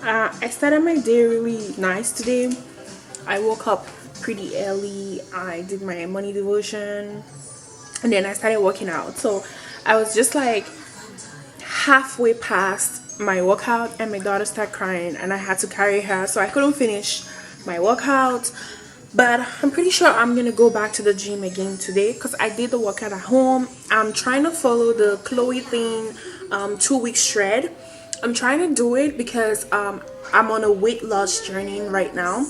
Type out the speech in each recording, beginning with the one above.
I started my day really nice today. I woke up pretty early. I did my morning devotion and then I started working out. So I was just like halfway past my workout and my daughter started crying and I had to carry her, so I couldn't finish my workout. But I'm pretty sure I'm gonna go back to the gym again today because I did the workout at home. I'm trying to follow the Chloe thing 2 week shred. I'm trying to do it because I'm on a weight loss journey right now,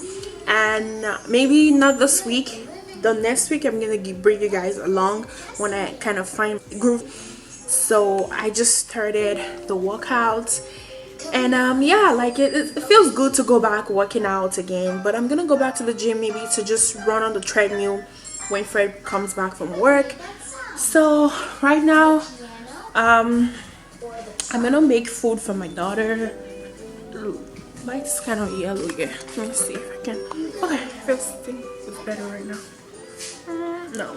and maybe not this week, the next week I'm gonna bring you guys along when I kind of find groove. So I just started the workout, and yeah, like it feels good to go back working out again. But I'm gonna go back to the gym maybe to just run on the treadmill when Fred comes back from work. So right now I'm gonna make food for my daughter. Light's kind of yellow here. Let me see if I can. Okay, think it's better right now. No.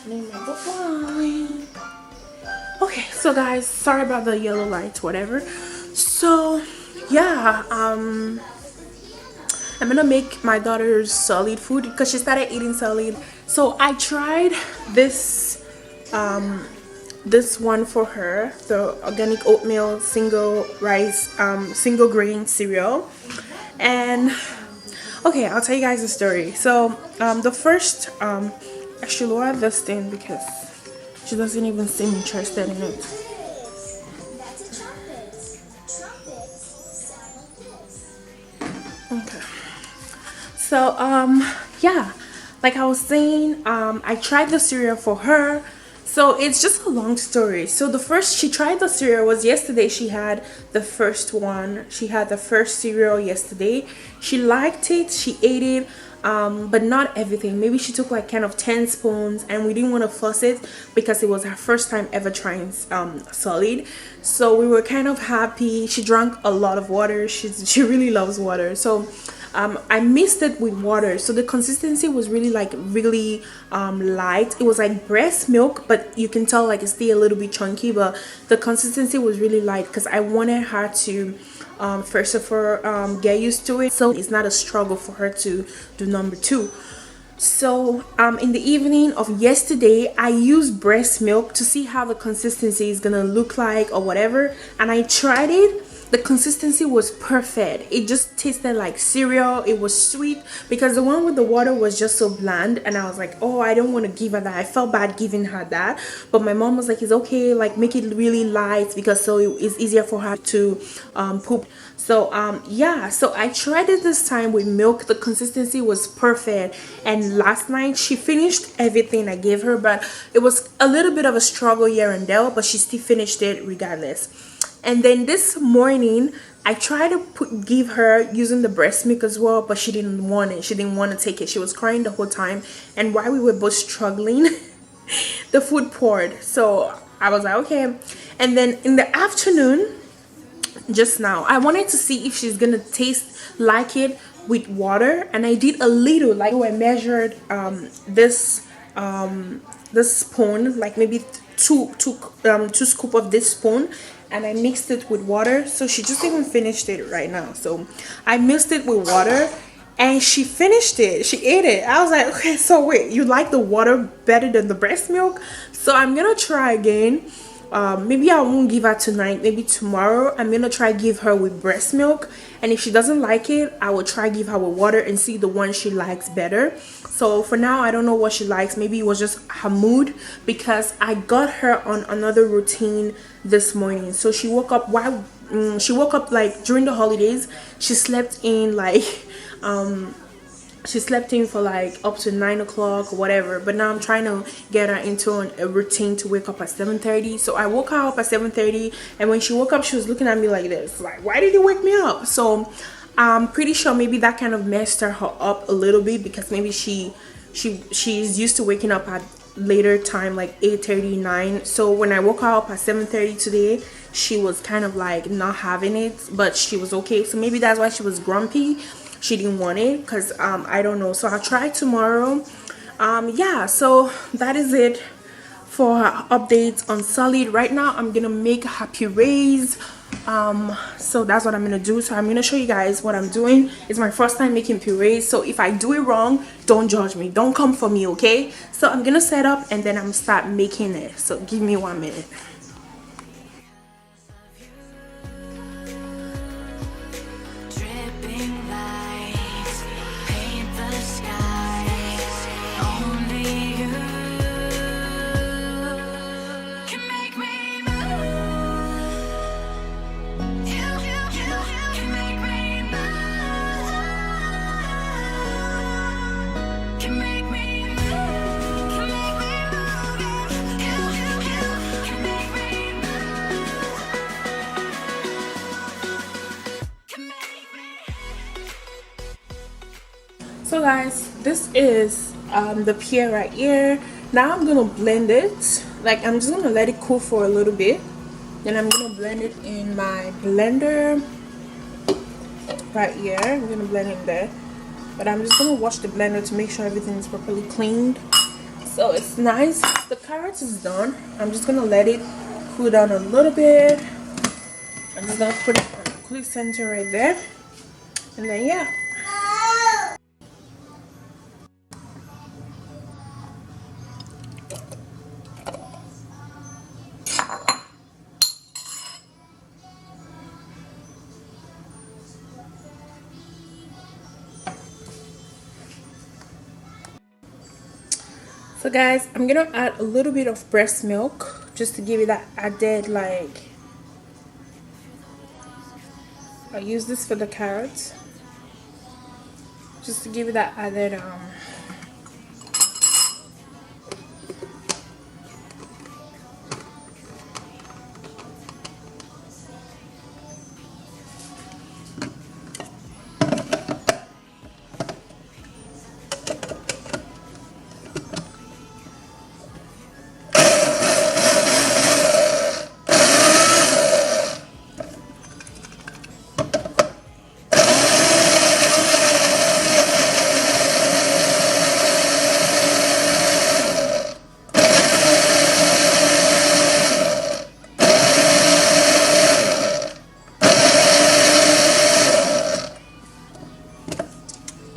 Need my book line. Okay, so guys, sorry about the yellow lights, whatever. So yeah, I'm gonna make my daughter's solid food because she started eating solid. So I tried this one for her, the organic oatmeal single rice single grain cereal. And okay, I'll tell you guys the story. So the first I should lower this thing because she doesn't even seem interested in it. Okay, so yeah, like I was saying, I tried the cereal for her. So it's just a long story. So the first she tried the cereal was yesterday. She had the first one. She had the first cereal yesterday. She liked it. She ate it, but not everything. Maybe she took like kind of 10 spoons, and we didn't want to fuss it because it was her first time ever trying solid. So we were kind of happy. She drank a lot of water. She really loves water. So I mixed it with water, so the consistency was really light. It was like breast milk, but you can tell like it's still a little bit chunky, but the consistency was really light because I wanted her to first of all get used to it, so it's not a struggle for her to do number two. So in the evening of yesterday, I used breast milk to see how the consistency is gonna look like or whatever, and I tried it. The consistency was perfect. It just tasted like cereal. It was sweet because the one with the water was just so bland, and I was like, oh, I don't want to give her that. I felt bad giving her that, but my mom was like, it's okay, like make it really light because so it's easier for her to poop. So yeah, so I tried it this time with milk. The consistency was perfect, and last night she finished everything I gave her, but it was a little bit of a struggle here and there, but she still finished it regardless. And then this morning I tried to give her using the breast milk as well, but she didn't want it. She didn't want to take it. She was crying the whole time, and while we were both struggling the food poured. So I was like, okay. And then in the afternoon, just now, I wanted to see if she's gonna taste like it with water, and I did a little, like I measured this spoon, like maybe two scoop of this spoon, and I mixed it with water. So she just even finished it right now. So I mixed it with water and she finished it. She ate it. I was like, okay, so wait, you like the water better than the breast milk? So I'm gonna try again. Maybe I won't give her tonight, maybe tomorrow I'm gonna try give her with breast milk, and if she doesn't like it, I will try give her with water and see the one she likes better. So for now, I don't know what she likes. Maybe it was just her mood, because I got her on another routine this morning. So she woke up like during the holidays. She slept in like she slept in for like up to 9 o'clock or whatever, but now I'm trying to get her into a routine to wake up at 7:30. So I woke her up at 7:30, and when she woke up she was looking at me like this, like, why did you wake me up? So I'm pretty sure maybe that kind of messed her up a little bit, because maybe she's used to waking up at later time, like 8:30, 9. So when I woke her up at 7:30 today, she was kind of like not having it, but she was okay. So maybe that's why she was grumpy. She didn't want it, because I don't know. So I'll try tomorrow. Yeah, so that is it for updates on solid. Right now I'm gonna make her purees. So that's what I'm gonna do. So I'm gonna show you guys what I'm doing. It's my first time making puree, so if I do it wrong, don't judge me, don't come for me, okay? So I'm gonna set up and then I'm gonna start making it. So give me 1 minute. So guys, this is the pear right here. Now I'm gonna blend it. Like, I'm just gonna let it cool for a little bit, then I'm gonna blend it in my blender right here. I'm gonna blend it there, but I'm just gonna wash the blender to make sure everything is properly cleaned, so it's nice. The carrot is done. I'm just gonna let it cool down a little bit. I'm just gonna put it on the quick center right there, and then yeah. So guys, I'm gonna add a little bit of breast milk just to give it that added, like, I use this for the carrots just to give it that added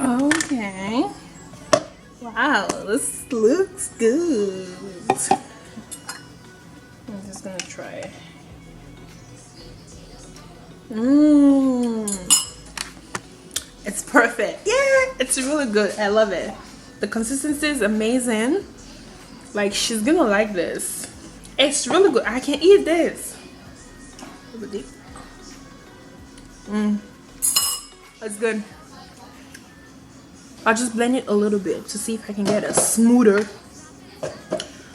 okay. Wow, this looks good. I'm just gonna try it. It's perfect. Yeah, it's really good. I love it. The consistency is amazing. Like, she's gonna like this. It's really good. I can eat this. It's good. I'll just blend it a little bit to see if I can get a smoother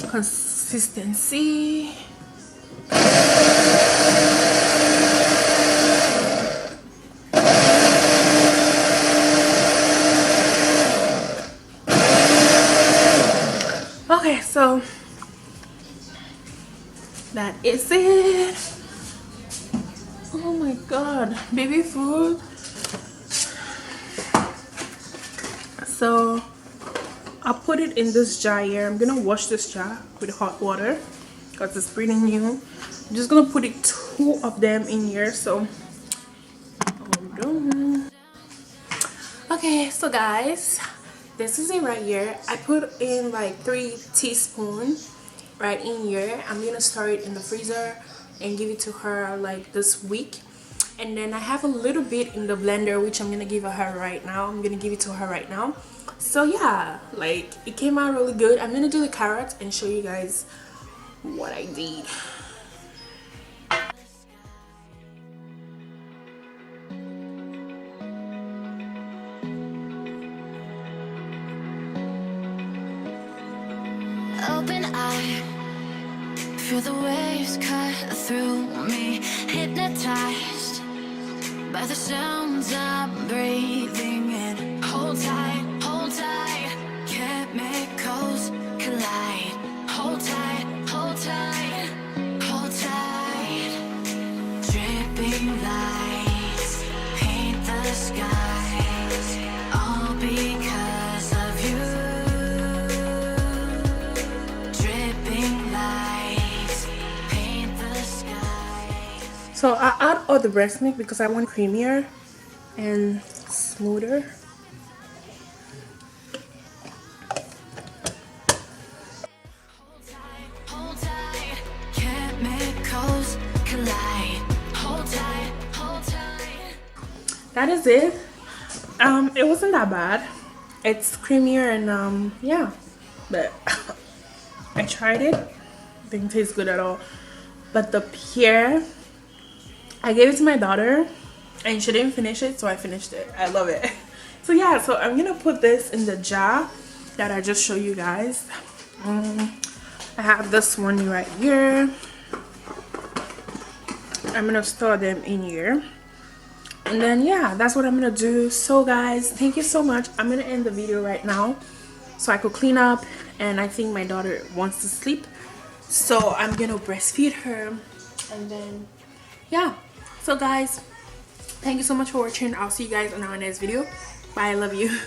consistency. Okay, so that is it. Oh my god, baby food. So I'll put it in this jar here. I'm gonna wash this jar with hot water because it's pretty new. I'm just gonna put 2 of them in here. So hold on. Okay, so guys, this is it right here. I put in like 3 teaspoons right in here. I'm gonna store it in the freezer and give it to her like this week. And then I have a little bit in the blender, which I'm gonna give her right now. I'm gonna give it to her right now. So yeah, like, it came out really good. I'm gonna do the carrots and show you guys what I did. Open eye, feel the waves cut through me, hypnotized by the sounds I'm breathing in. Hold tight, chemicals collide. Hold tight, hold tight, hold tight. Dripping lights paint the skies, all because of you. Dripping lights paint the skies. So I add all the breast milk because I want creamier and smoother. Hold tight, chemicals collide. Hold tight, hold tight. That is it. It wasn't that bad. It's creamier and yeah, but I tried it. Didn't taste good at all. But the pear, I gave it to my daughter and she didn't finish it, so I finished it. I love it. So yeah, so I'm gonna put this in the jar that I just showed you guys. I have this one right here. I'm gonna store them in here. And then yeah, that's what I'm gonna do. So guys, thank you so much. I'm gonna end the video right now so I could clean up, and I think my daughter wants to sleep, so I'm gonna breastfeed her. And then yeah, so guys, thank you so much for watching. I'll see you guys in our next video. Bye, I love you.